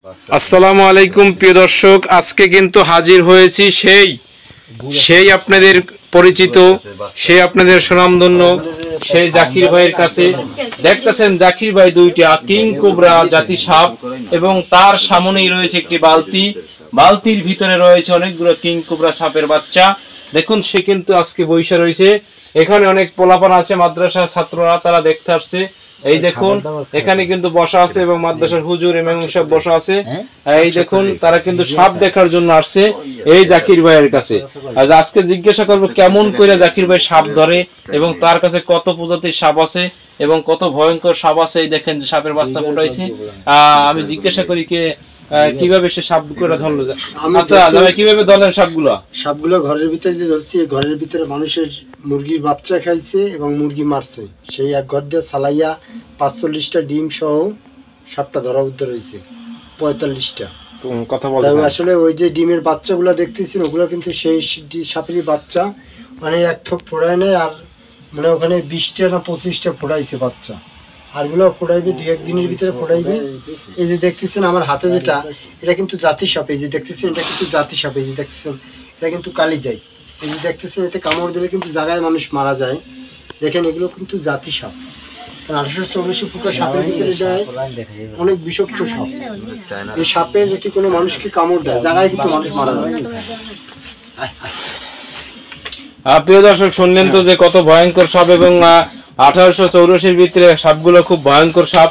আসসালামু আলাইকুম প্রিয় দর্শক, আজকে কিন্তু হাজির হয়েছি সেই আপনাদের পরিচিত, সেই আপনাদের সুনামধন্য সেই জাকির ভাইয়ের কাছে। দেখতেছেন জাকির ভাই দুইটা কিং কোবরা জাতি সাপ এবং তার সামনেই রয়েছে একটি বালতি, বালতির ভিতরে রয়েছে অনেকগুলো কিং কোবরা সাপের বাচ্চা। দেখুন সে কিন্তু আজকে বইসা রয়েছে। এখানে অনেক পোলাপান আছে, মাদ্রাসার ছাত্ররা, তারা দেখতে আসছে। এই দেখুন এখানে কিন্তু বসা আছে এবং মাদ্রাসার হুজুর ইমাম সব বসা আছে। এই দেখুন তারা কিন্তু সাপ দেখার জন্য আসছে এই জাকির ভাইয়ের কাছে। আজকে জিজ্ঞাসা করবো কেমন করে জাকির ভাই সাপ ধরে এবং তার কাছে কত প্রজাতির সাপ আছে এবং কত ভয়ঙ্কর সাপ আছে। এই দেখেন যে সাপের বাচ্চা ফুটাইছে। আমি জিজ্ঞাসা করি কে কিভাবে সে সাপ করে ধরলো। আচ্ছা কিভাবে ধরলেন সাপগুলো? সাপগুলো ঘরের ভিতরে যে ধরছি, ঘরের ভিতরে মানুষের মুরগির বাচ্চা খাইছে এবং মুরগি মারছে। সেই এক ঘর দিয়ে সালাইয়া 45টা ডিম সহ সাপটা ধরা উদ্ধার হয়েছে, 45টা। কথা বলতে আসলে ওই যে ডিমের বাচ্চাগুলো দেখতেছেন ওগুলো কিন্তু সেই সাপেরই বাচ্চা। মানে এক থোক ফোড়ায় নেয়, আর মানে ওখানে 20টা না 25টা ফোড়াইছে বাচ্চা। আরগুলো ফোড়াইবে 2-1 দিনের ভিতরে ফোড়াইবে। এই যে দেখতেছেন আমার হাতে যেটা, এটা কিন্তু জাতি সাপ। এই যে দেখতেছেন এটা কিন্তু জাতি সাপ। এই যে দেখতেছেন এটা কিন্তু কালিজাই। এই যে দেখতেছেন এতে কামড় দিলে কিন্তু জায়গায় মানুষ মারা যায়। দেখেন এগুলো কিন্তু জাতি সাপ। 1884 ফুটা সাপের ভিতরে যায় অনেক বিষাক্ত সাপ। এই সাপে যদি কোনো মানুষকে কামড় দেয় জায়গায় কিন্তু মানুষ মারা যায়। প্রিয় দর্শক শুনলেন তো যে কত ভয়ঙ্কর সাপ এবং 1884 ভিতরে সাপগুলো খুব ভয়ঙ্কর সাপ।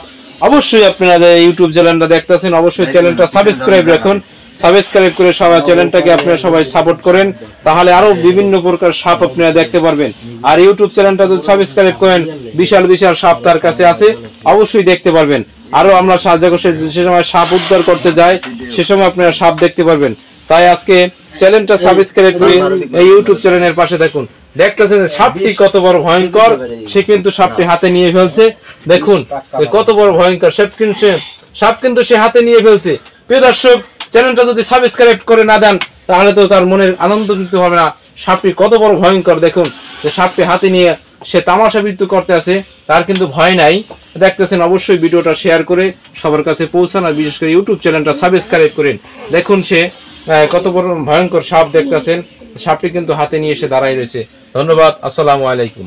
অবশ্যই আপনারা ইউটিউব চ্যানেলটা দেখতেছেন, অবশ্যই চ্যানেলটা সাবস্ক্রাইব রাখুন। সাবস্ক্রাইব করে সবাই চ্যানেলটাকে আপনারা সবাই সাপোর্ট করেন, তাহলে আরো বিভিন্ন প্রকার সাপ আপনারা দেখতে পারবেন। আর ইউটিউব চ্যানেলটা যদি সাবস্ক্রাইব করেন, বিশাল বিশাল সাপ তার কাছে আছে, অবশ্যই দেখতে পারবেন। আরো আমরা যে সময় সাপ উদ্ধার করতে যাই সে সময় আপনারা সাপ দেখতে পারবেন। তাই আজকে চ্যানেলটা সাবস্ক্রাইব করে এই ইউটিউব চ্যানেলের পাশে থাকুন। দেখতেছেন সাপটি কত বড় ভয়ঙ্কর, সে কিন্তু সাপটি হাতে নিয়ে ফেলছে। দেখুন কত বড় ভয়ঙ্কর সাপ কিন্তু সে হাতে নিয়ে ফেলছে। প্রিয় দর্শক, চ্যানেলটা যদি সাবস্ক্রাইব করে না দেন তাহলে তো তার মনের আনন্দ দিতে হবে না। সাপটি কত বড় ভয়ঙ্কর, দেখুন যে সাপটি হাতে নিয়ে সে তামাশা বৃত্তি করতে আছে, তার কিন্তু ভয় নাই। দেখতেছেন অবশ্যই ভিডিওটা শেয়ার করে সবার কাছে পৌঁছান, আর বিশেষ করে ইউটিউব চ্যানেলটা সাবস্ক্রাইব করেন। দেখুন সে কত বড় ভয়ঙ্কর সাপ দেখতেছেন, সাপটি কিন্তু হাতে নিয়ে এসে দাঁড়ায় রয়েছে। ধন্যবাদ, আসসালামু আলাইকুম।